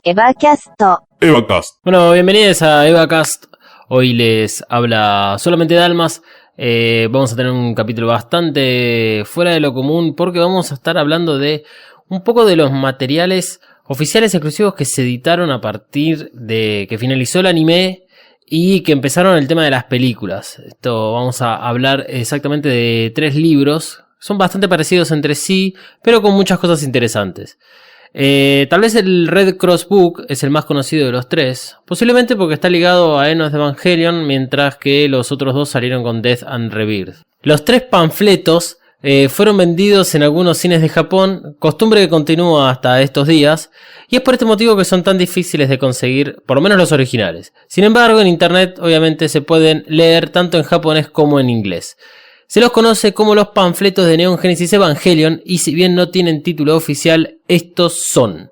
EvaCast. EvaCast. Bueno, bienvenidos a EvaCast. Hoy les habla solamente Dalmas. Vamos a tener un capítulo bastante fuera de lo común porque vamos a estar hablando de un poco de los materiales oficiales exclusivos que se editaron a partir de que finalizó el anime y que empezaron el tema de las películas. Esto vamos a hablar exactamente de 3 libros. Son bastante parecidos entre sí, pero con muchas cosas interesantes. Tal vez el Red Cross Book es el más conocido de los 3, posiblemente porque está ligado a Enos Evangelion, mientras que los otros 2 salieron con Death and Rebirth. Los 3 panfletos fueron vendidos en algunos cines de Japón, costumbre que continúa hasta estos días, y es por este motivo que son tan difíciles de conseguir, por lo menos los originales. Sin embargo, en internet obviamente se pueden leer tanto en japonés como en inglés. Se los conoce como los panfletos de Neon Genesis Evangelion, y si bien no tienen título oficial, estos son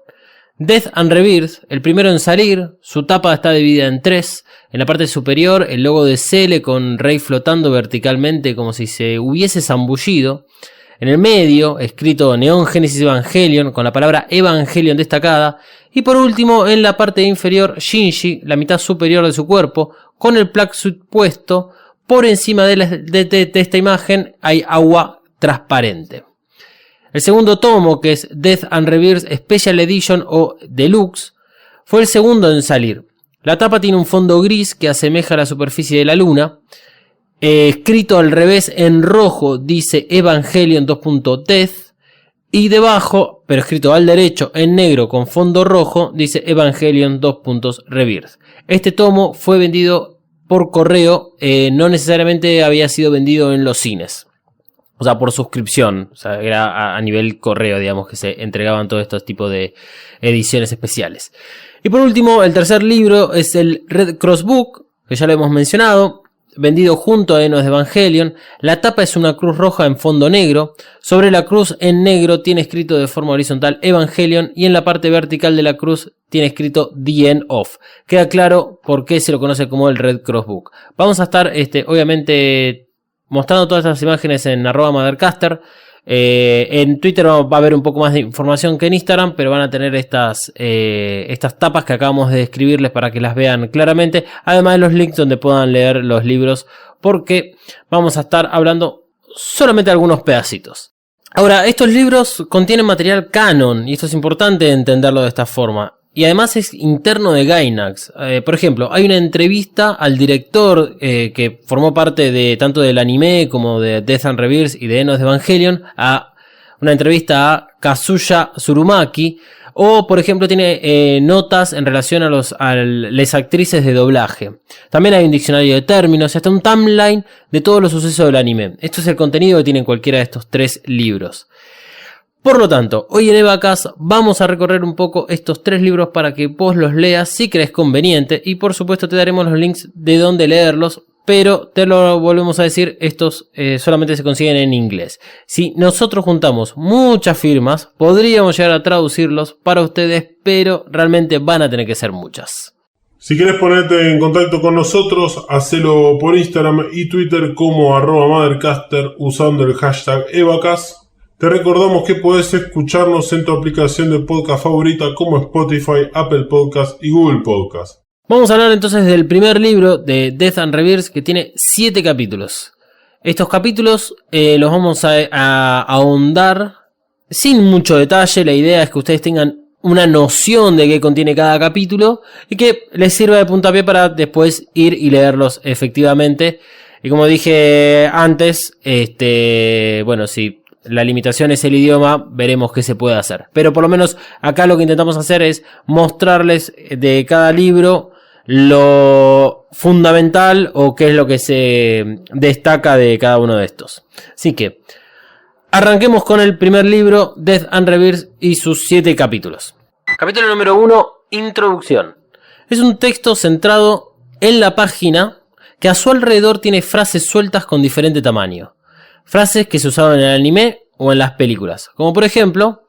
Death and Rebirth, el primero en salir. Su tapa está dividida en 3. En la parte superior, el logo de Cele con Rey flotando verticalmente como si se hubiese zambullido. En el medio, escrito Neon Genesis Evangelion con la palabra Evangelion destacada. Y por último, en la parte inferior, Shinji, la mitad superior de su cuerpo, con el Black Suit puesto. Por encima de esta imagen hay agua transparente. El segundo tomo, que es Death and Rebirth Special Edition o Deluxe, fue el segundo en salir. La tapa tiene un fondo gris que asemeja la superficie de la luna. Escrito al revés en rojo dice Evangelion .death. Y debajo, pero escrito al derecho en negro con fondo rojo, dice Evangelion .rebirth. Este tomo fue vendido por correo, no necesariamente había sido vendido en los cines. O sea, por suscripción. O sea, era a nivel correo, digamos, que se entregaban todos estos tipos de ediciones especiales. Y por último, el tercer libro es el Red Cross Book, que ya lo hemos mencionado, vendido junto a Enos Evangelion. La tapa es una cruz roja en fondo negro. Sobre la cruz en negro tiene escrito de forma horizontal Evangelion, y en la parte vertical de la cruz tiene escrito The End Of. Queda claro por qué se lo conoce como el Red Cross Book. Vamos a estar, obviamente, mostrando todas estas imágenes en @mothercaster. En Twitter va a haber un poco más de información que en Instagram, pero van a tener estas tapas que acabamos de describirles para que las vean claramente. Además de los links donde puedan leer los libros, porque vamos a estar hablando solamente de algunos pedacitos. Ahora, estos libros contienen material canon, y esto es importante entenderlo de esta forma. Y además es interno de Gainax. Por ejemplo, hay una entrevista al director que formó parte de tanto del anime como de Death and Rebirth y de Enos Evangelion. Una entrevista a Kazuya Tsurumaki. O, por ejemplo, tiene notas en relación a las actrices de doblaje. También hay un diccionario de términos y hasta un timeline de todos los sucesos del anime. Esto es el contenido que tienen cualquiera de estos 3 libros. Por lo tanto, hoy en EvaCast vamos a recorrer un poco estos 3 libros para que vos los leas si crees conveniente, y por supuesto te daremos los links de dónde leerlos, pero te lo volvemos a decir, estos solamente se consiguen en inglés. Si nosotros juntamos muchas firmas, podríamos llegar a traducirlos para ustedes, pero realmente van a tener que ser muchas. Si querés ponerte en contacto con nosotros, hacelo por Instagram y Twitter como @mothercaster usando el hashtag EvaCast. Te recordamos que podés escucharnos en tu aplicación de podcast favorita como Spotify, Apple Podcast y Google Podcast. Vamos a hablar entonces del primer libro de Death and Rebirth, que tiene 7 capítulos. Estos capítulos los vamos a ahondar sin mucho detalle. La idea es que ustedes tengan una noción de qué contiene cada capítulo y que les sirva de puntapié para después ir y leerlos efectivamente. Y como dije antes, bueno, si la limitación es el idioma, veremos qué se puede hacer. Pero por lo menos acá lo que intentamos hacer es mostrarles de cada libro lo fundamental o qué es lo que se destaca de cada uno de estos. Así que arranquemos con el primer libro, Death and Rebirth y sus 7 capítulos. Capítulo número 1, Introducción. Es un texto centrado en la página que a su alrededor tiene frases sueltas con diferente tamaño. Frases que se usaban en el anime o en las películas, como por ejemplo,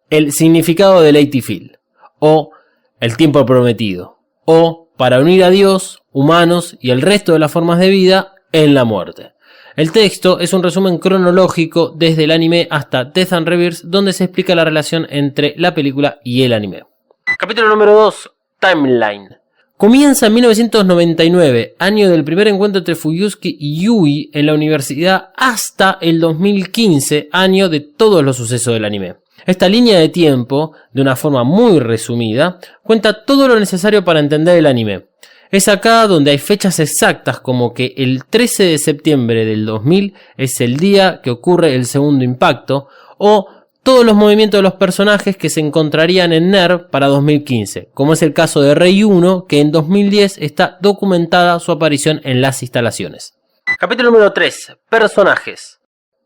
el significado del Lady Field, o el tiempo prometido, o para unir a Dios, humanos y el resto de las formas de vida en la muerte. El texto es un resumen cronológico desde el anime hasta Death and Rebirth, donde se explica la relación entre la película y el anime. Capítulo número 2, Timeline. Comienza en 1999, año del primer encuentro entre Fuyusuke y Yui en la universidad, hasta el 2015, año de todos los sucesos del anime. Esta línea de tiempo, de una forma muy resumida, cuenta todo lo necesario para entender el anime. Es acá donde hay fechas exactas, como que el 13 de septiembre del 2000 es el día que ocurre el segundo impacto, o todos los movimientos de los personajes que se encontrarían en NERV para 2015, como es el caso de Rei 1, que en 2010 está documentada su aparición en las instalaciones. Capítulo número 3, personajes.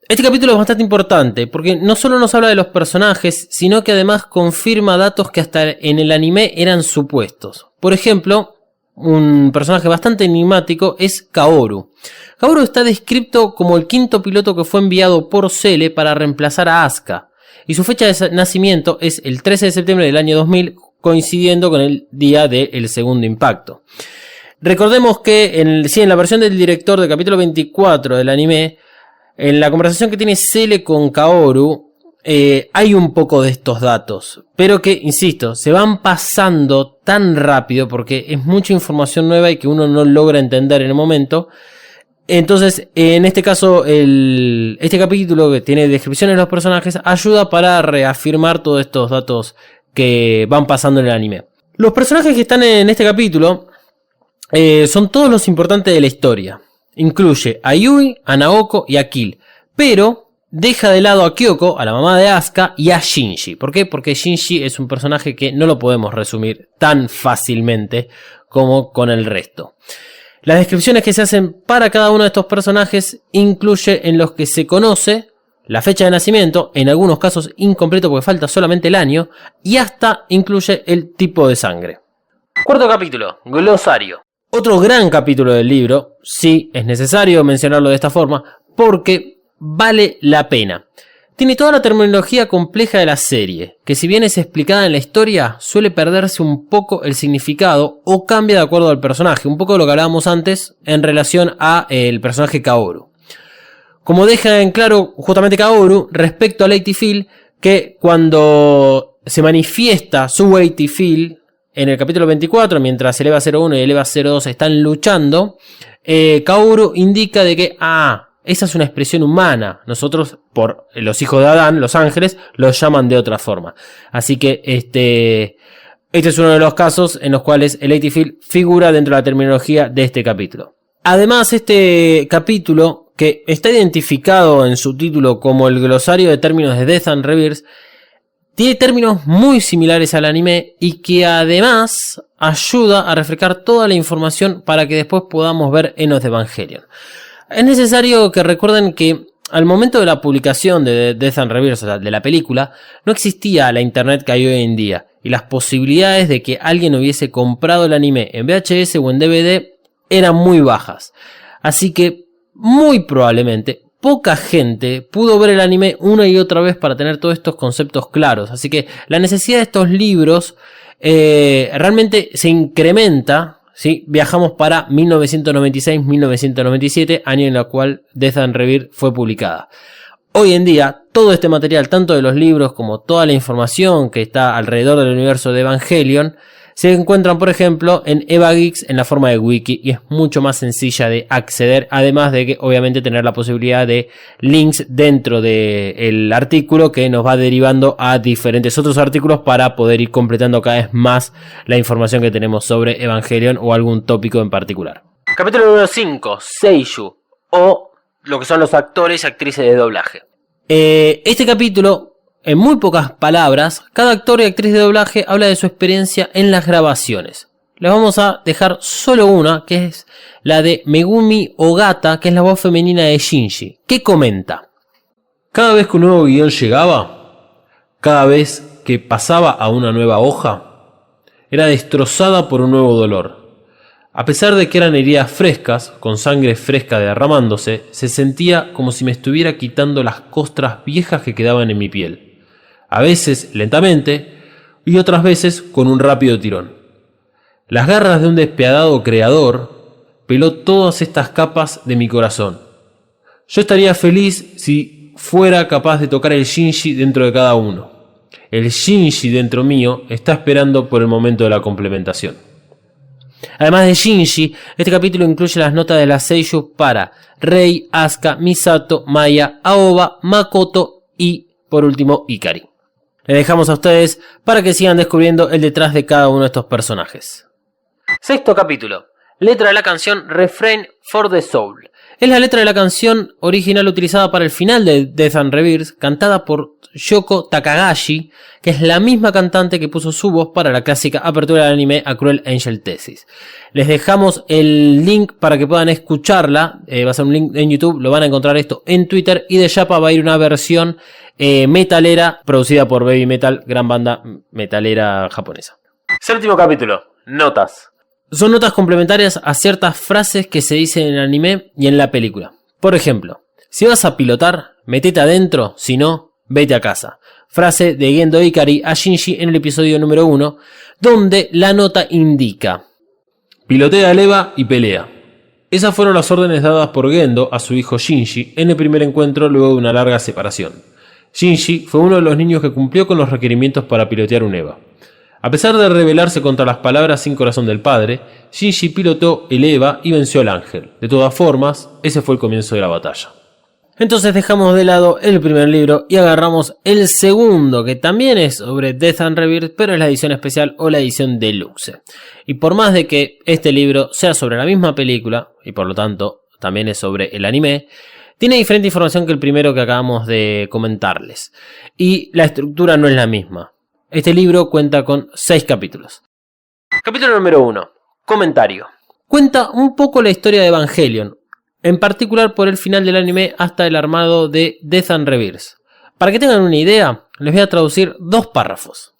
Este capítulo es bastante importante porque no solo nos habla de los personajes, sino que además confirma datos que hasta en el anime eran supuestos. Por ejemplo, un personaje bastante enigmático es Kaoru. Kaoru está descrito como el quinto piloto que fue enviado por Cele para reemplazar a Asuka, y su fecha de nacimiento es el 13 de septiembre del año 2000, coincidiendo con el día del segundo impacto. Recordemos que en la versión del director del capítulo 24 del anime, en la conversación que tiene Cele con Kaoru, hay un poco de estos datos, pero que, insisto, se van pasando tan rápido porque es mucha información nueva y que uno no logra entender en el momento. Entonces, en este caso, este capítulo que tiene descripciones de los personajes ayuda para reafirmar todos estos datos que van pasando en el anime. Los personajes que están en este capítulo son todos los importantes de la historia. Incluye a Yui, a Naoko y a Kill, pero deja de lado a Kyoko, a la mamá de Asuka, y a Shinji. ¿Por qué? Porque Shinji es un personaje que no lo podemos resumir tan fácilmente como con el resto. Las descripciones que se hacen para cada uno de estos personajes incluye en los que se conoce la fecha de nacimiento, en algunos casos incompleto porque falta solamente el año, y hasta incluye el tipo de sangre. Cuarto capítulo, glosario. Otro gran capítulo del libro, sí, es necesario mencionarlo de esta forma, porque vale la pena. Tiene toda la terminología compleja de la serie, que si bien es explicada en la historia, suele perderse un poco el significado o cambia de acuerdo al personaje, un poco de lo que hablábamos antes en relación a el personaje Kaoru. Como deja en claro justamente Kaoru respecto a Lady Phil, que cuando se manifiesta su Lady Phil en el capítulo 24, mientras el EVA 01 y el EVA 02 están luchando, Kaoru indica de que esa es una expresión humana. Nosotros, por los hijos de Adán, los ángeles, los llaman de otra forma. Así que este es uno de los casos en los cuales el Lady Phil figura dentro de la terminología de este capítulo. Además, este capítulo, que está identificado en su título como el glosario de términos de Death and Rebirth, tiene términos muy similares al anime y que además ayuda a refrescar toda la información para que después podamos ver Enos de Evangelion. Es necesario que recuerden que al momento de la publicación de Death and Rebirth, o sea, de la película, no existía la internet que hay hoy en día, y las posibilidades de que alguien hubiese comprado el anime en VHS o en DVD eran muy bajas. Así que muy probablemente poca gente pudo ver el anime una y otra vez para tener todos estos conceptos claros. Así que la necesidad de estos libros realmente se incrementa. ¿Sí? Viajamos para 1996-1997, año en el cual Death and Rebirth fue publicada. Hoy en día, todo este material, tanto de los libros como toda la información que está alrededor del universo de Evangelion, se encuentran, por ejemplo, en EvaGeeks en la forma de wiki y es mucho más sencilla de acceder, además de que obviamente tener la posibilidad de links dentro del artículo que nos va derivando a diferentes otros artículos para poder ir completando cada vez más la información que tenemos sobre Evangelion o algún tópico en particular. Capítulo número 5, Seiyuu, o lo que son los actores y actrices de doblaje. Este capítulo, en muy pocas palabras, cada actor y actriz de doblaje habla de su experiencia en las grabaciones. Les vamos a dejar solo una, que es la de Megumi Ogata, que es la voz femenina de Shinji, que comenta: cada vez que un nuevo guión llegaba, cada vez que pasaba a una nueva hoja, era destrozada por un nuevo dolor. A pesar de que eran heridas frescas, con sangre fresca derramándose, se sentía como si me estuviera quitando las costras viejas que quedaban en mi piel. A veces lentamente y otras veces con un rápido tirón. Las garras de un despiadado creador peló todas estas capas de mi corazón. Yo estaría feliz si fuera capaz de tocar el Shinji dentro de cada uno. El Shinji dentro mío está esperando por el momento de la complementación. Además de Shinji, este capítulo incluye las notas de la seiyuu para Rei, Asuka, Misato, Maya, Aoba, Makoto y, por último, Ikari. Les dejamos a ustedes para que sigan descubriendo el detrás de cada uno de estos personajes. Sexto capítulo. Letra de la canción Refrain for the Soul. Es la letra de la canción original utilizada para el final de Death and Rebirth, cantada por Yoko Takagashi, que es la misma cantante que puso su voz para la clásica apertura del anime A Cruel Angel Thesis. Les dejamos el link para que puedan escucharla, va a ser un link en YouTube, lo van a encontrar esto en Twitter, y de Yapa va a ir una versión metalera producida por Baby Metal, gran banda metalera japonesa. Séptimo capítulo, notas. Son notas complementarias a ciertas frases que se dicen en el anime y en la película. Por ejemplo, si vas a pilotar, metete adentro, si no, vete a casa. Frase de Gendo Ikari a Shinji en el episodio número 1, donde la nota indica: pilotea el EVA y pelea. Esas fueron las órdenes dadas por Gendo a su hijo Shinji en el primer encuentro luego de una larga separación. Shinji fue uno de los niños que cumplió con los requerimientos para pilotear un EVA. A pesar de rebelarse contra las palabras sin corazón del padre, Shinji pilotó el EVA y venció al ángel. De todas formas, ese fue el comienzo de la batalla. Entonces dejamos de lado el primer libro y agarramos el segundo, que también es sobre Death and Rebirth, pero es la edición especial o la edición deluxe. Y por más de que este libro sea sobre la misma película, y por lo tanto también es sobre el anime, tiene diferente información que el primero que acabamos de comentarles. Y la estructura no es la misma. Este libro cuenta con 6 capítulos. Capítulo número 1. Comentario. Cuenta un poco la historia de Evangelion, en particular por el final del anime hasta el armado de Death and Rebirth. Para que tengan una idea, les voy a traducir 2 párrafos.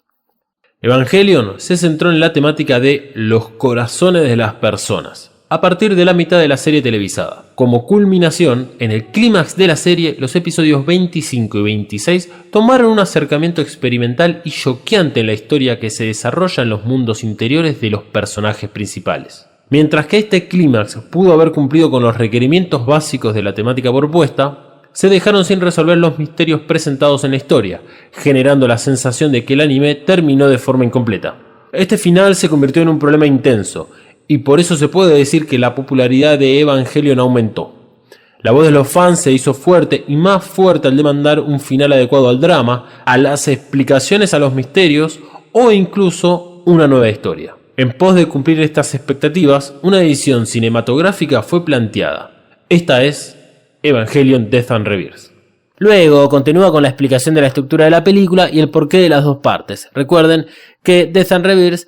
Evangelion se centró en la temática de los corazones de las personas, a partir de la mitad de la serie televisada. Como culminación, en el clímax de la serie, los episodios 25 y 26 tomaron un acercamiento experimental y choqueante en la historia que se desarrolla en los mundos interiores de los personajes principales. Mientras que este clímax pudo haber cumplido con los requerimientos básicos de la temática propuesta, se dejaron sin resolver los misterios presentados en la historia, generando la sensación de que el anime terminó de forma incompleta. Este final se convirtió en un problema intenso, y por eso se puede decir que la popularidad de Evangelion aumentó. La voz de los fans se hizo fuerte y más fuerte al demandar un final adecuado al drama, a las explicaciones a los misterios o incluso una nueva historia. En pos de cumplir estas expectativas, una edición cinematográfica fue planteada. Esta es Evangelion Death and Rebirth. Luego continúa con la explicación de la estructura de la película y el porqué de las dos partes. Recuerden que Death and Rebirth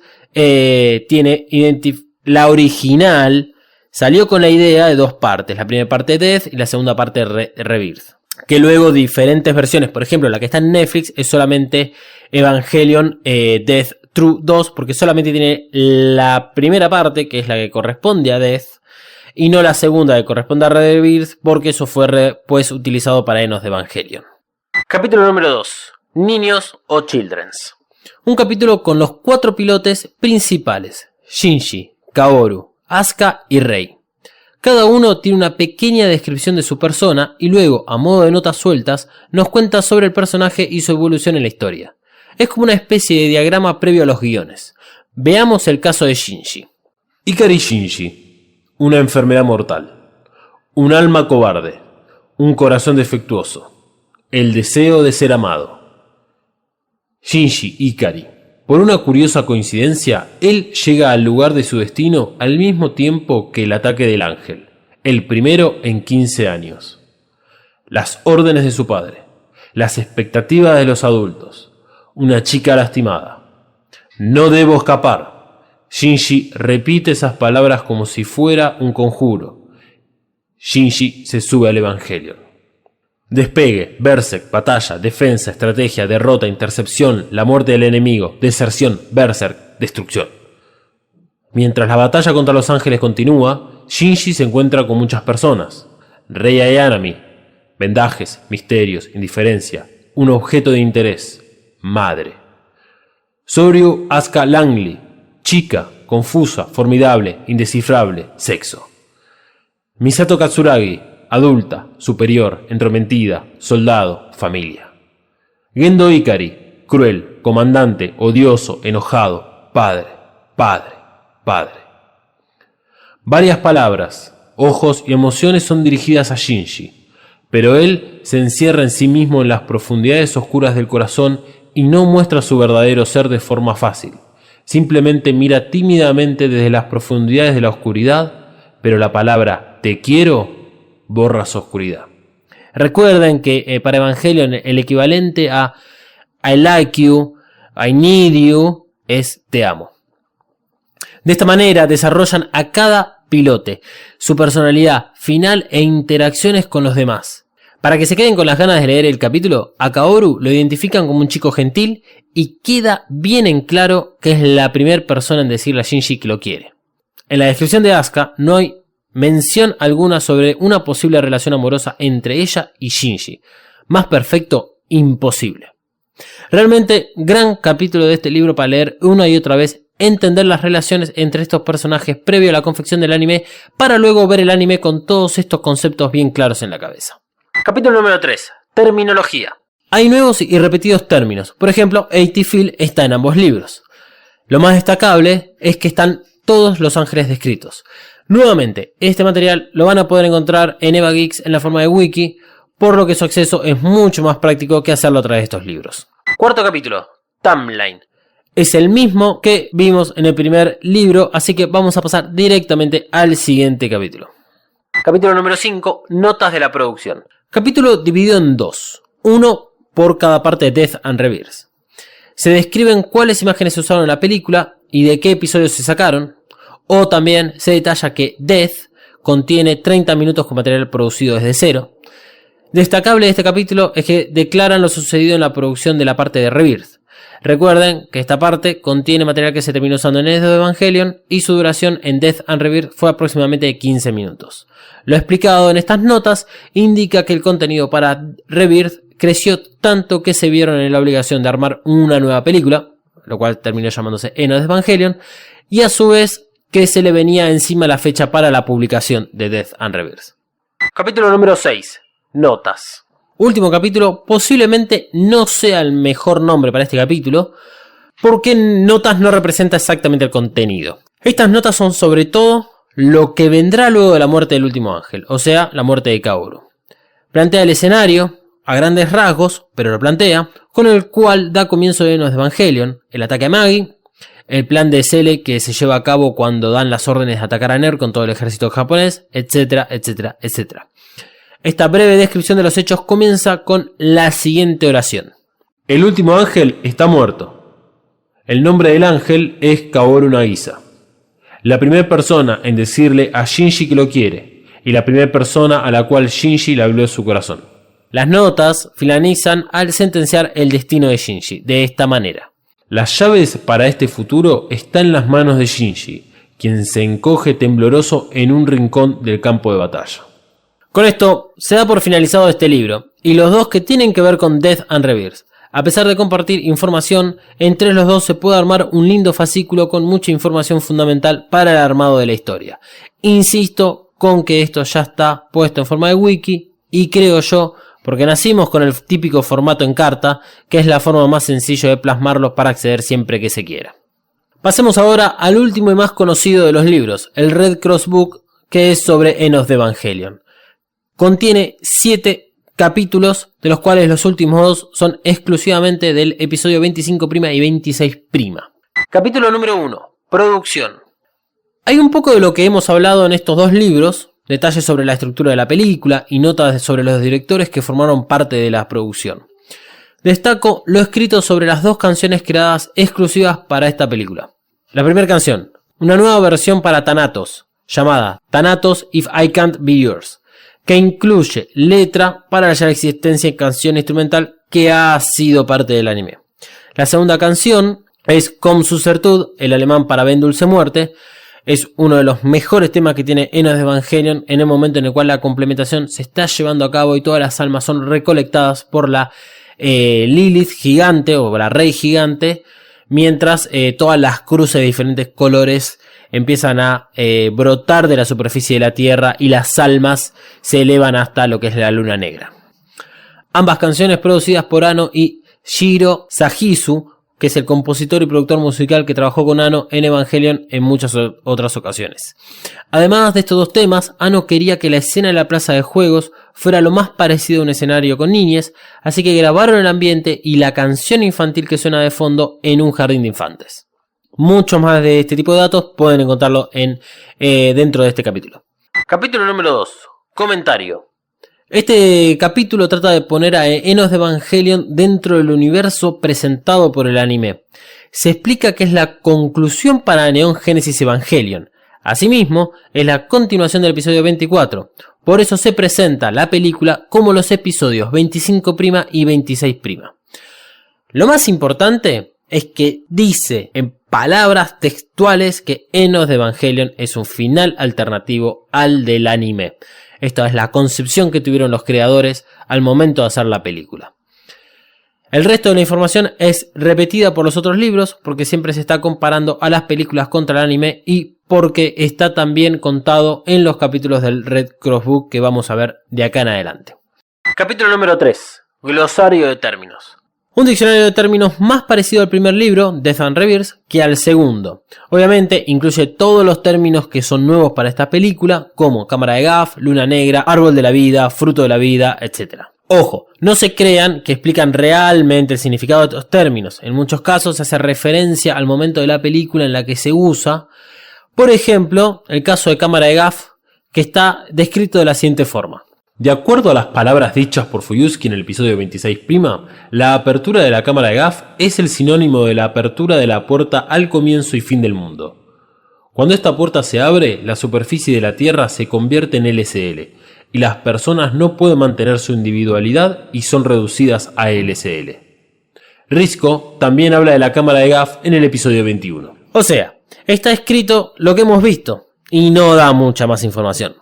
tiene la original salió con la idea de 2 partes, la primera parte Death y la segunda parte Rebirth, que luego diferentes versiones, por ejemplo la que está en Netflix es solamente Evangelion Death True 2, porque solamente tiene la primera parte, que es la que corresponde a Death, y no la segunda que corresponde a Rebirth, porque eso fue pues utilizado para Enos de Evangelion. Capítulo número 2. Niños o Children's. Un capítulo con los 4 pilotes principales: Shinji, Kaoru, Asuka y Rei. Cada uno tiene una pequeña descripción de su persona y luego, a modo de notas sueltas, nos cuenta sobre el personaje y su evolución en la historia. Es como una especie de diagrama previo a los guiones. Veamos el caso de Shinji. Ikari Shinji. Una enfermedad mortal. Un alma cobarde. Un corazón defectuoso. El deseo de ser amado. Shinji Ikari. Por una curiosa coincidencia, él llega al lugar de su destino al mismo tiempo que el ataque del ángel, el primero en 15 años. Las órdenes de su padre, las expectativas de los adultos, una chica lastimada. No debo escapar. Shinji repite esas palabras como si fuera un conjuro. Shinji se sube al Evangelion. Despegue, berserk, batalla, defensa, estrategia, derrota, intercepción, la muerte del enemigo, deserción, berserk, destrucción. Mientras la batalla contra los ángeles continúa, Shinji se encuentra con muchas personas. Rei Ayanami, vendajes, misterios, indiferencia, un objeto de interés, madre. Soryu Asuka Langley, chica, confusa, formidable, indescifrable, sexo. Misato Katsuragi, adulta, superior, entrometida, soldado, familia. Gendo Ikari, cruel, comandante, odioso, enojado, padre, padre, padre. Varias palabras, ojos y emociones son dirigidas a Shinji, pero él se encierra en sí mismo en las profundidades oscuras del corazón y no muestra su verdadero ser de forma fácil. Simplemente mira tímidamente desde las profundidades de la oscuridad, pero la palabra te quiero borra su oscuridad. Recuerden que para Evangelion el equivalente a I like you, I need you es te amo. De esta manera desarrollan a cada pilote, su personalidad final e interacciones con los demás. Para que se queden con las ganas de leer el capítulo, a Kaoru lo identifican como un chico gentil y queda bien en claro que es la primera persona en decirle a Shinji que lo quiere. En la descripción de Asuka no hay mención alguna sobre una posible relación amorosa entre ella y Shinji. Más perfecto, imposible. Realmente, gran capítulo de este libro para leer una y otra vez, entender las relaciones entre estos personajes previo a la confección del anime, para luego ver el anime con todos estos conceptos bien claros en la cabeza. Capítulo número 3. Terminología. Hay nuevos y repetidos términos. Por ejemplo, AT-Field está en ambos libros. Lo más destacable es que están todos los ángeles descritos. Nuevamente, este material lo van a poder encontrar en Eva Geeks en la forma de wiki, por lo que su acceso es mucho más práctico que hacerlo a través de estos libros. Cuarto capítulo, Timeline. Es el mismo que vimos en el primer libro, así que vamos a pasar directamente al siguiente capítulo. Capítulo número 5, Notas de la producción. Capítulo dividido en dos, uno por cada parte de Death and Rebirth. Se describen cuáles imágenes se usaron en la película y de qué episodios se sacaron, o también se detalla que Death contiene 30 minutos con material producido desde cero. Destacable de este capítulo es que declaran lo sucedido en la producción de la parte de Rebirth. Recuerden que esta parte contiene material que se terminó usando en Evangelion y su duración en Death and Rebirth fue aproximadamente de 15 minutos. Lo explicado en estas notas indica que el contenido para Rebirth creció tanto que se vieron en la obligación de armar una nueva película, lo cual terminó llamándose Enos Evangelion, y a su vez que se le venía encima la fecha para la publicación de Death and Rebirth. Capítulo número 6. Notas. Último capítulo, posiblemente no sea el mejor nombre para este capítulo, porque notas no representa exactamente el contenido. Estas notas son sobre todo lo que vendrá luego de la muerte del último ángel, o sea, la muerte de Kaoru. Plantea el escenario, a grandes rasgos, pero lo plantea, con el cual da comienzo de Enos Evangelion, el ataque a Magi, el plan de Cele que se lleva a cabo cuando dan las órdenes de atacar a Ner con todo el ejército japonés, etcétera, etcétera, etcétera. Esta breve descripción de los hechos comienza con la siguiente oración. El último ángel está muerto. El nombre del ángel es Kaoru Nagisa. La primera persona en decirle a Shinji que lo quiere, y la primera persona a la cual Shinji le habló de su corazón. Las notas finalizan al sentenciar el destino de Shinji, de esta manera. Las llaves para este futuro están en las manos de Shinji, quien se encoge tembloroso en un rincón del campo de batalla. Con esto se da por finalizado este libro, y los dos que tienen que ver con Death and Rebirth. A pesar de compartir información, entre los dos se puede armar un lindo fascículo con mucha información fundamental para el armado de la historia. Insisto con que esto ya está puesto en forma de wiki, y creo yo, porque nacimos con el típico formato en carta, que es la forma más sencilla de plasmarlos para acceder siempre que se quiera. Pasemos ahora al último y más conocido de los libros, el Red Cross Book, que es sobre Enos Evangelion. Contiene 7 capítulos, de los cuales los últimos 2 son exclusivamente del episodio 25' y 26'. Capítulo número 1. Producción. Hay un poco de lo que hemos hablado en estos dos libros, detalles sobre la estructura de la película y notas sobre los directores que formaron parte de la producción. Destaco lo escrito sobre las 2 canciones creadas exclusivas para esta película. La primera canción, una nueva versión para Thanatos, llamada Thanatos If I Can't Be Yours, que incluye letra para la ya existencia en canción instrumental que ha sido parte del anime. La segunda canción es Komm zur Certud, el alemán para Ven Dulce Muerte. Es uno de los mejores temas que tiene Enos Evangelion en el momento en el cual la complementación se está llevando a cabo y todas las almas son recolectadas por la Lilith gigante o la Rey gigante, mientras todas las cruces de diferentes colores empiezan a brotar de la superficie de la tierra y las almas se elevan hasta lo que es la luna negra. Ambas canciones producidas por Anno y Shiro Sajizu, que es el compositor y productor musical que trabajó con Anno en Evangelion en muchas otras ocasiones. Además de estos dos temas, Anno quería que la escena de la plaza de juegos fuera lo más parecido a un escenario con niñes, así que grabaron el ambiente y la canción infantil que suena de fondo en un jardín de infantes. Mucho más de este tipo de datos pueden encontrarlo dentro de este capítulo. Capítulo número 2. Comentario. Este capítulo trata de poner a Enos de Evangelion dentro del universo presentado por el anime. Se explica que es la conclusión para Neon Genesis Evangelion. Asimismo, es la continuación del episodio 24. Por eso se presenta la película como los episodios 25' y 26'. Lo más importante es que dice en palabras textuales que Enos de Evangelion es un final alternativo al del anime. Esta es la concepción que tuvieron los creadores al momento de hacer la película. El resto de la información es repetida por los otros libros porque siempre se está comparando a las películas contra el anime y porque está también contado en los capítulos del Red Cross Book que vamos a ver de acá en adelante. Capítulo número 3. Glosario de términos. Un diccionario de términos más parecido al primer libro, Death and Rebirth, que al segundo. Obviamente incluye todos los términos que son nuevos para esta película, como cámara de Gaff, luna negra, árbol de la vida, fruto de la vida, etc. Ojo, no se crean que explican realmente el significado de estos términos. En muchos casos se hace referencia al momento de la película en la que se usa. Por ejemplo, el caso de cámara de Gaff, que está descrito de la siguiente forma. De acuerdo a las palabras dichas por Fuyusuki en el episodio 26', la apertura de la cámara de Gaff es el sinónimo de la apertura de la puerta al comienzo y fin del mundo. Cuando esta puerta se abre, la superficie de la Tierra se convierte en LSL, y las personas no pueden mantener su individualidad y son reducidas a LSL. Risco también habla de la cámara de Gaff en el episodio 21. O sea, está escrito lo que hemos visto, y no da mucha más información.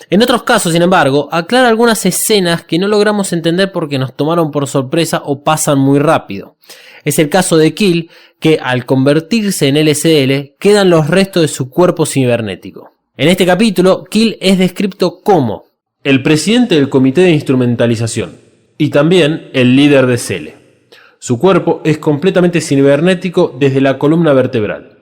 En otros casos, sin embargo, aclara algunas escenas que no logramos entender porque nos tomaron por sorpresa o pasan muy rápido. Es el caso de Kill, que al convertirse en LSL quedan los restos de su cuerpo cibernético. En este capítulo, Kill es descrito como el presidente del comité de instrumentalización y también el líder de Cele. Su cuerpo es completamente cibernético desde la columna vertebral.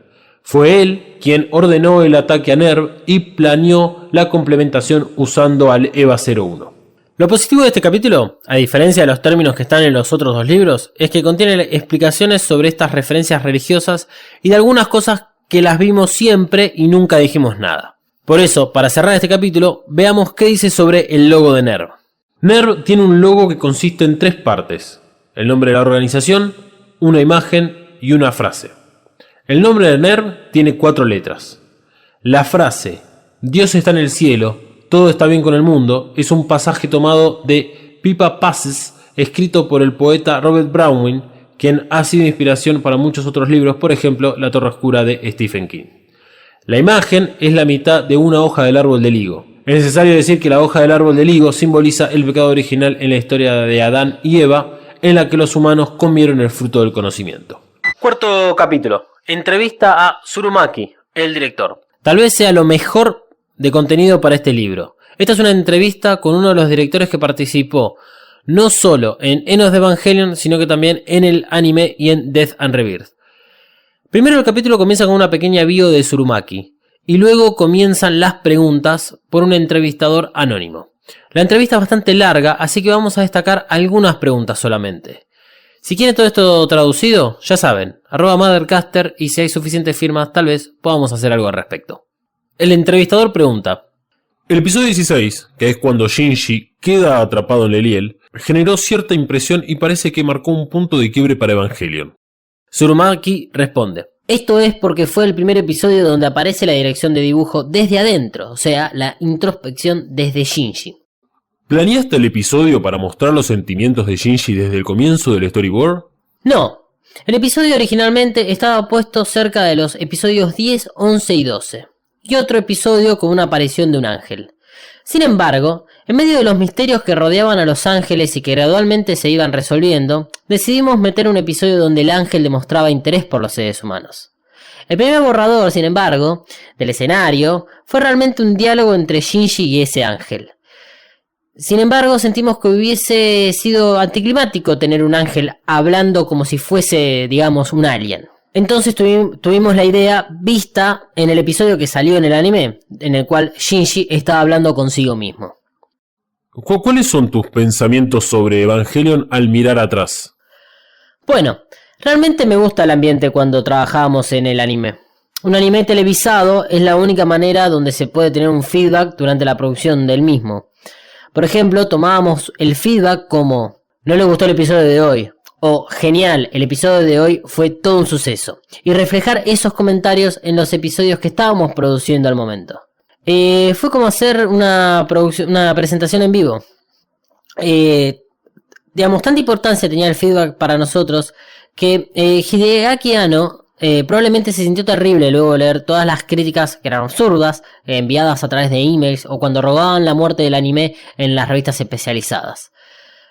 Fue él quien ordenó el ataque a NERV y planeó la complementación usando al EVA 01. Lo positivo de este capítulo, a diferencia de los términos que están en los otros dos libros, es que contiene explicaciones sobre estas referencias religiosas y de algunas cosas que las vimos siempre y nunca dijimos nada. Por eso, para cerrar este capítulo, veamos qué dice sobre el logo de NERV. NERV tiene un logo que consiste en 3 partes: el nombre de la organización, una imagen y una frase. El nombre de NERV tiene 4 letras. La frase Dios está en el cielo, todo está bien con el mundo es un pasaje tomado de Pippa Passes, escrito por el poeta Robert Browning, quien ha sido inspiración para muchos otros libros, por ejemplo La Torre Oscura de Stephen King. La imagen es la mitad de una hoja del árbol del higo. Es necesario decir que la hoja del árbol del higo simboliza el pecado original en la historia de Adán y Eva, en la que los humanos comieron el fruto del conocimiento. Cuarto capítulo. Entrevista a Tsurumaki, el director. Tal vez sea lo mejor de contenido para este libro. Esta es una entrevista con uno de los directores que participó no solo en Enos de Evangelion, sino que también en el anime y en Death and Rebirth. Primero el capítulo comienza con una pequeña bio de Tsurumaki, y luego comienzan las preguntas por un entrevistador anónimo. La entrevista es bastante larga, así que vamos a destacar algunas preguntas solamente. Si quieren todo esto traducido, ya saben, @Mothercaster, y si hay suficientes firmas, tal vez podamos hacer algo al respecto. El entrevistador pregunta: el episodio 16, que es cuando Shinji queda atrapado en Leliel, generó cierta impresión y parece que marcó un punto de quiebre para Evangelion. Tsurumaki responde: esto es porque fue el primer episodio donde aparece la dirección de dibujo desde adentro, o sea, la introspección desde Shinji. ¿Planeaste el episodio para mostrar los sentimientos de Shinji desde el comienzo del storyboard? No, el episodio originalmente estaba puesto cerca de los episodios 10, 11 y 12, y otro episodio con una aparición de un ángel. Sin embargo, en medio de los misterios que rodeaban a los ángeles y que gradualmente se iban resolviendo, decidimos meter un episodio donde el ángel demostraba interés por los seres humanos. El primer borrador, sin embargo, del escenario, fue realmente un diálogo entre Shinji y ese ángel. Sin embargo, sentimos que hubiese sido anticlimático tener un ángel hablando como si fuese, digamos, un alien. Entonces tuvimos la idea vista en el episodio que salió en el anime, en el cual Shinji estaba hablando consigo mismo. ¿Cuáles son tus pensamientos sobre Evangelion al mirar atrás? Bueno, realmente me gusta el ambiente cuando trabajábamos en el anime. Un anime televisado es la única manera donde se puede tener un feedback durante la producción del mismo. Por ejemplo, tomábamos el feedback como "no le gustó el episodio de hoy" o "genial, el episodio de hoy fue todo un suceso", y reflejar esos comentarios en los episodios que estábamos produciendo al momento. Fue como hacer una presentación en vivo. Digamos, tanta importancia tenía el feedback para nosotros que Hideaki Anno probablemente se sintió terrible luego de leer todas las críticas que eran absurdas, enviadas a través de emails o cuando rogaban la muerte del anime en las revistas especializadas.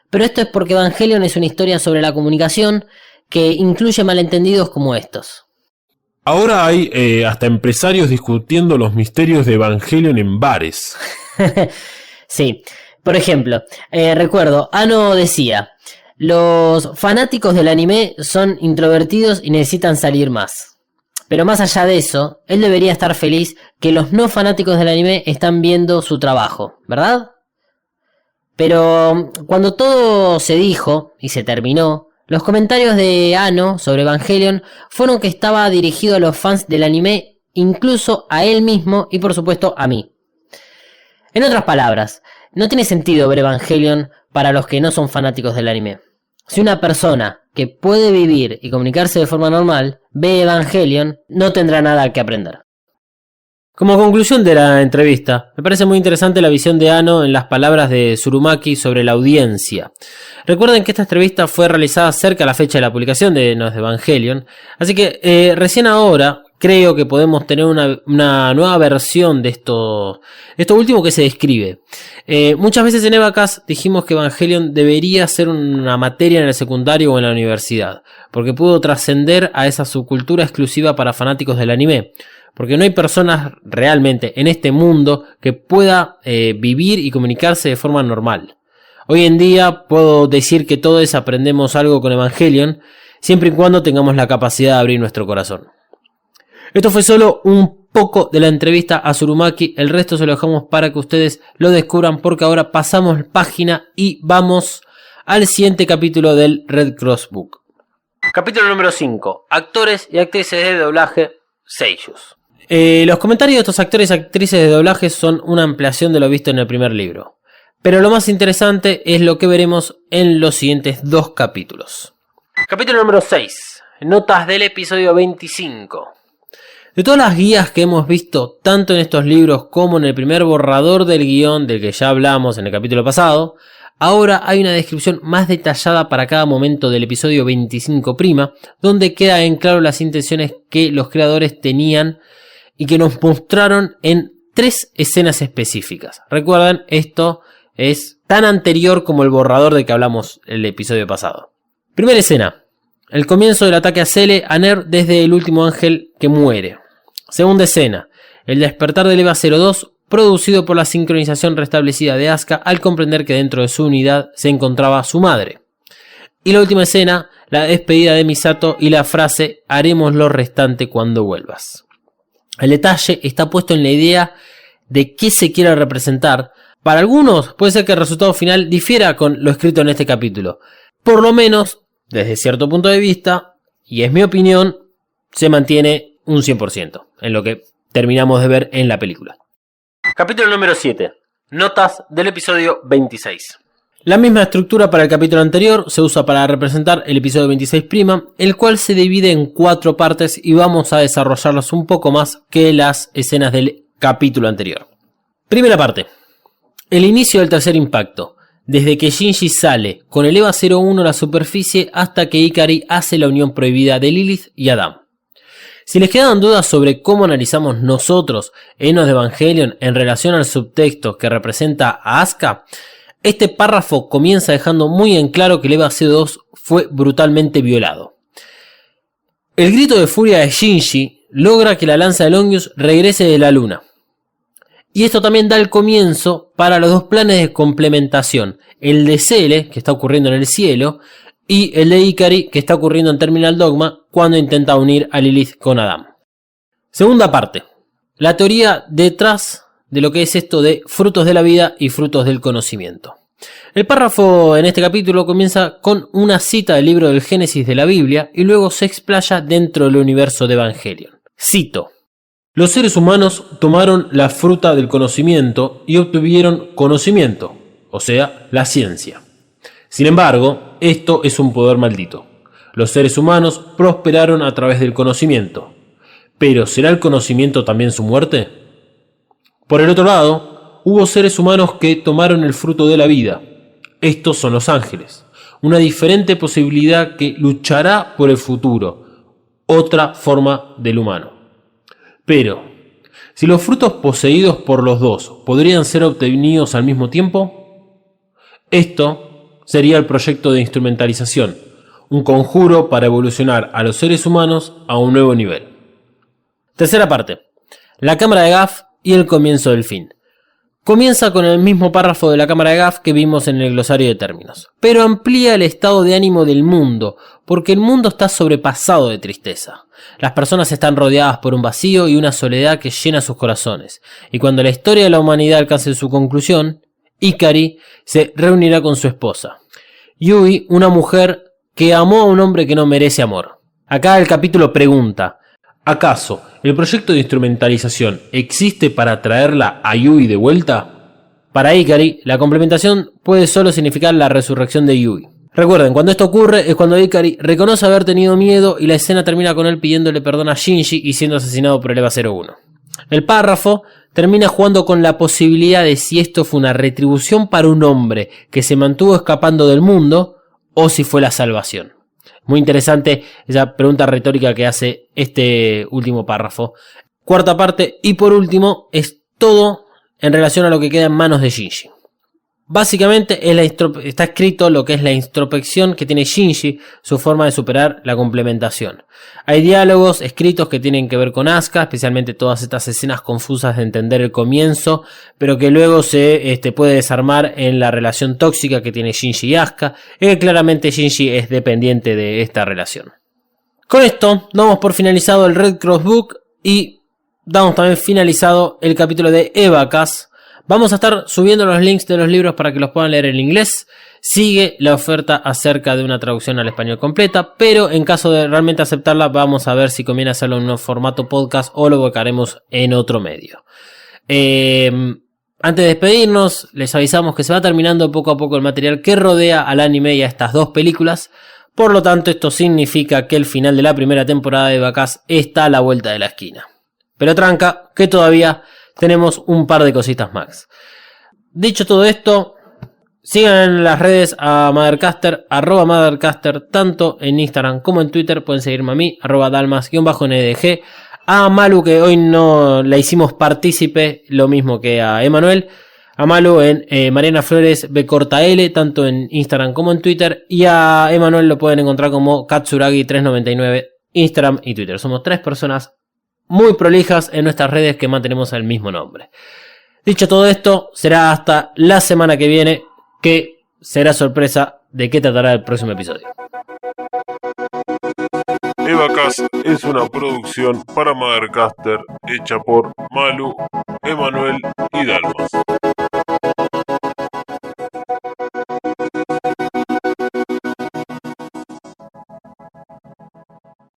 Pero esto es porque Evangelion es una historia sobre la comunicación que incluye malentendidos como estos. Ahora hay hasta empresarios discutiendo los misterios de Evangelion en bares. Sí, por ejemplo, recuerdo, Anno decía: los fanáticos del anime son introvertidos y necesitan salir más. Pero más allá de eso, él debería estar feliz que los no fanáticos del anime están viendo su trabajo, ¿verdad? Pero cuando todo se dijo y se terminó, los comentarios de Anno sobre Evangelion fueron que estaba dirigido a los fans del anime, incluso a él mismo y por supuesto a mí. En otras palabras, no tiene sentido ver Evangelion para los que no son fanáticos del anime. Si una persona que puede vivir y comunicarse de forma normal ve Evangelion, no tendrá nada que aprender. Como conclusión de la entrevista, me parece muy interesante la visión de Anno en las palabras de Tsurumaki sobre la audiencia. Recuerden que esta entrevista fue realizada cerca de la fecha de la publicación de No es de Evangelion, así que recién ahora creo que podemos tener una nueva versión de esto último que se describe. Muchas veces en Evacast dijimos que Evangelion debería ser una materia en el secundario o en la universidad, porque pudo trascender a esa subcultura exclusiva para fanáticos del anime. Porque no hay personas realmente en este mundo que pueda vivir y comunicarse de forma normal. Hoy en día puedo decir que todos aprendemos algo con Evangelion, siempre y cuando tengamos la capacidad de abrir nuestro corazón. Esto fue solo un poco de la entrevista a Tsurumaki, el resto se lo dejamos para que ustedes lo descubran, porque ahora pasamos página y vamos al siguiente capítulo del Red Cross Book. Capítulo número 5. Actores y actrices de doblaje, seiyus. Los comentarios de estos actores y actrices de doblaje son una ampliación de lo visto en el primer libro. Pero lo más interesante es lo que veremos en los siguientes dos capítulos. Capítulo número 6. Notas del episodio 25. De todas las guías que hemos visto tanto en estos libros como en el primer borrador del guión del que ya hablamos en el capítulo pasado, ahora hay una descripción más detallada para cada momento del episodio 25', donde queda en claro las intenciones que los creadores tenían y que nos mostraron en 3 escenas específicas. Recuerden, esto es tan anterior como el borrador del que hablamos el episodio pasado. Primera escena. El comienzo del ataque a Cele a Ner desde el último ángel que muere. Segunda escena. El despertar del EVA 02 producido por la sincronización restablecida de Asuka al comprender que dentro de su unidad se encontraba su madre. Y la última escena. La despedida de Misato y la frase "haremos lo restante cuando vuelvas". El detalle está puesto en la idea de qué se quiere representar. Para algunos puede ser que el resultado final difiera con lo escrito en este capítulo. Por lo menos, desde cierto punto de vista, y es mi opinión, se mantiene un 100% en lo que terminamos de ver en la película. Capítulo número 7. Notas del episodio 26. La misma estructura para el capítulo anterior se usa para representar el episodio 26', el cual se divide en 4 partes y vamos a desarrollarlas un poco más que las escenas del capítulo anterior. Primera parte. El inicio del tercer impacto. Desde que Shinji sale con el EVA 01 a la superficie hasta que Ikari hace la unión prohibida de Lilith y Adam. Si les quedan dudas sobre cómo analizamos nosotros Enos de Evangelion en relación al subtexto que representa a Asuka, este párrafo comienza dejando muy en claro que el EVA 02 fue brutalmente violado. El grito de furia de Shinji logra que la lanza de Longius regrese de la luna. Y esto también da el comienzo para los dos planes de complementación. El de Cele, que está ocurriendo en el cielo, y el de Ikari, que está ocurriendo en Terminal Dogma, cuando intenta unir a Lilith con Adam. Segunda parte. La teoría detrás de lo que es esto de frutos de la vida y frutos del conocimiento. El párrafo en este capítulo comienza con una cita del libro del Génesis de la Biblia y luego se explaya dentro del universo de Evangelion. Cito: los seres humanos tomaron la fruta del conocimiento y obtuvieron conocimiento, o sea, la ciencia. Sin embargo, esto es un poder maldito. Los seres humanos prosperaron a través del conocimiento. ¿Pero será el conocimiento también su muerte? Por el otro lado, hubo seres humanos que tomaron el fruto de la vida. Estos son los ángeles, una diferente posibilidad que luchará por el futuro, otra forma del humano. Pero, si los frutos poseídos por los dos podrían ser obtenidos al mismo tiempo, esto sería el proyecto de instrumentalización, un conjuro para evolucionar a los seres humanos a un nuevo nivel. Tercera parte. La cámara de Gaff y el comienzo del fin. Comienza con el mismo párrafo de la cámara de Gaff que vimos en el glosario de términos, pero amplía el estado de ánimo del mundo, porque el mundo está sobrepasado de tristeza. Las personas están rodeadas por un vacío y una soledad que llena sus corazones, y cuando la historia de la humanidad alcance su conclusión, Ikari se reunirá con su esposa, Yui, una mujer que amó a un hombre que no merece amor. Acá el capítulo pregunta: ¿acaso el proyecto de instrumentalización existe para traerla a Yui de vuelta? Para Ikari, la complementación puede solo significar la resurrección de Yui. Recuerden, cuando esto ocurre es cuando Ikari reconoce haber tenido miedo y la escena termina con él pidiéndole perdón a Shinji y siendo asesinado por el EVA 01. El párrafo termina jugando con la posibilidad de si esto fue una retribución para un hombre que se mantuvo escapando del mundo o si fue la salvación. Muy interesante esa pregunta retórica que hace este último párrafo. Cuarta parte, y por último, es todo en relación a lo que queda en manos de Shinji. Básicamente está escrito lo que es la introspección que tiene Shinji, su forma de superar la complementación. Hay diálogos escritos que tienen que ver con Asuka, especialmente todas estas escenas confusas de entender el comienzo, pero que luego se puede desarmar en la relación tóxica que tiene Shinji y Asuka, y que claramente Shinji es dependiente de esta relación. Con esto damos por finalizado el Red Cross Book y damos también finalizado el capítulo de Evacas. Vamos a estar subiendo los links de los libros para que los puedan leer en inglés. Sigue la oferta acerca de una traducción al español completa, pero en caso de realmente aceptarla, vamos a ver si conviene hacerlo en un formato podcast o lo volcaremos en otro medio. Antes de despedirnos, les avisamos que se va terminando poco a poco el material que rodea al anime y a estas dos películas. Por lo tanto, esto significa que el final de la primera temporada de Evacas está a la vuelta de la esquina. Pero tranca, que todavía tenemos un par de cositas más. Dicho todo esto, sigan en las redes a Mothercaster, @Mothercaster, tanto en Instagram como en Twitter. Pueden seguirme a mí, @dalmas_ndg. A Malu, que hoy no la hicimos partícipe, lo mismo que a Emanuel. A Malu en Mariana Flores B_L, tanto en Instagram como en Twitter. Y a Emanuel lo pueden encontrar como Katsuragi399, Instagram y Twitter. Somos 3 personas muy prolijas en nuestras redes que mantenemos el mismo nombre. Dicho todo esto, será hasta la semana que viene, que será sorpresa de qué tratará el próximo episodio. Evacas es una producción para Mothercaster hecha por Malu, Emanuel y Dalmas.